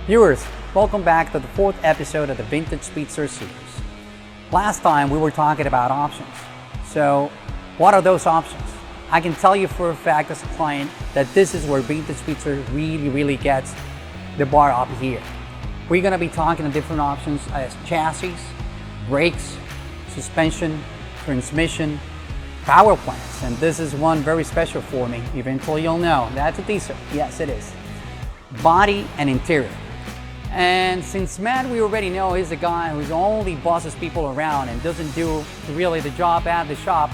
Viewers, welcome back to the 4th episode of the Vintage Speedster series. Last time we were talking about options. So, what are those options? I can tell you for a fact as a client that this is where Vintage Speedster really gets the bar up here. We're going to be talking to different options as chassis, brakes, suspension, transmission, power plants, and this is one very special for me. Eventually you'll know that's a diesel. Yes, it is. Body and interior. And since Matt, we already know, is a guy who's only bosses people around and doesn't do really the job at the shop,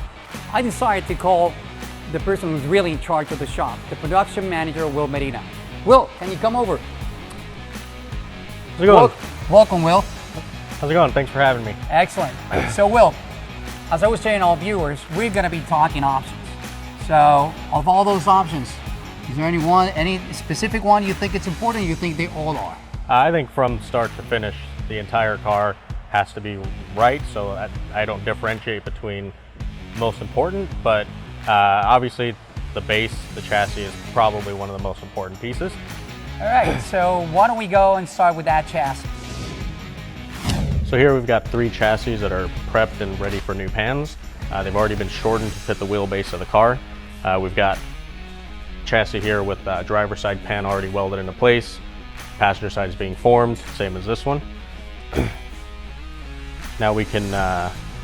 I decided to call the person who's really in charge of the shop, the production manager, Will Medina. Will, can you come over? How's it going? Welcome, Will. How's it going? Thanks for having me. Excellent. So, Will, as I was saying to all viewers, we're going to be talking options. So, of all those options, is there any specific one you think it's important, or you think they all are? I think from start to finish, the entire car has to be right, so I don't differentiate between most important, but obviously the base, the chassis is probably one of the most important pieces. All right, so why don't we go and start with that chassis? So here we've got 3 chassis that are prepped and ready for new pans. They've already been shortened to fit the wheelbase of the car. We've got chassis here with driver's side pan already welded into place. Passenger side is being formed, same as this one. Now we can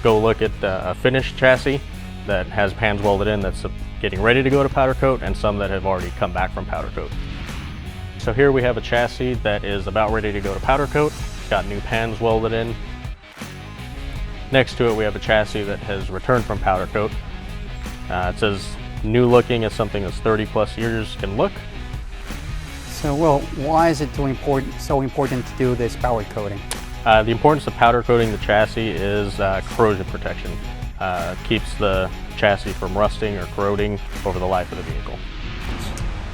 go look at a finished chassis that has pans welded in that's getting ready to go to powder coat, and some that have already come back from powder coat. So here we have a chassis that is about ready to go to powder coat. It's got new pans welded in. Next to it we have a chassis that has returned from powder coat. It says new looking as something that's 30 plus years can look. So, Will, why is it so important to do this powder coating? The importance of powder coating the chassis is corrosion protection. Keeps the chassis from rusting or corroding over the life of the vehicle.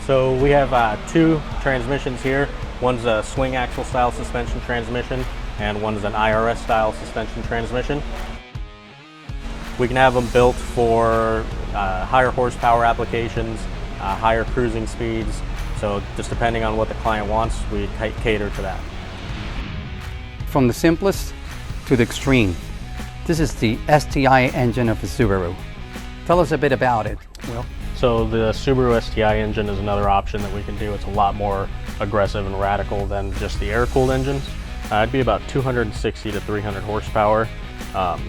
So we have 2 transmissions here. One's a swing axle style suspension transmission, and one's an IRS style suspension transmission. We can have them built for higher horsepower applications, higher cruising speeds. So just depending on what the client wants, we cater to that. From the simplest to the extreme, this is the STI engine of the Subaru. Tell us a bit about it, Will. So the Subaru STI engine is another option that we can do. It's a lot more aggressive and radical than just the air-cooled engines. It'd be about 260 to 300 horsepower,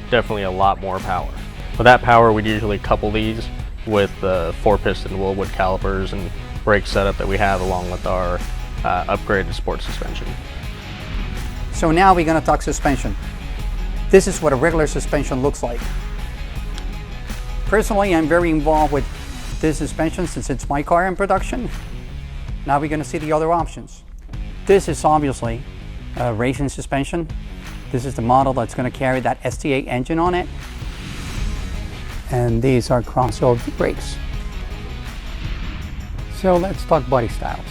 definitely a lot more power. For that power, we'd usually couple these with the 4-piston Wilwood calipers and brake setup that we have, along with our upgraded sport suspension. So now we're going to talk suspension. This is what a regular suspension looks like. Personally, I'm very involved with this suspension since it's my car in production. Now we're going to see the other options. This is obviously a racing suspension. This is the model that's going to carry that ST8 engine on it. And these are crossover brakes. So let's talk body styles.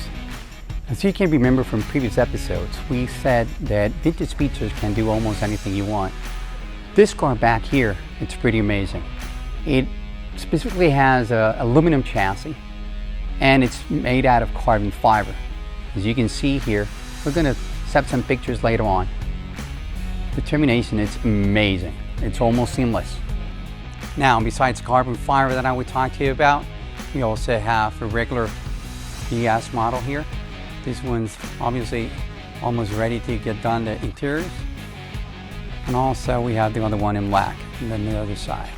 As you can remember from previous episodes, we said that Vintage Speedsters can do almost anything you want. This car back here, it's pretty amazing. It specifically has an aluminum chassis, and it's made out of carbon fiber. As you can see here, we're going to set some pictures later on. The termination is amazing. It's almost seamless. Now, besides carbon fiber that I would talk to you about, we also have a regular DS model here. This one's obviously almost ready to get done, the interiors. And also we have the other one in black and then the other side.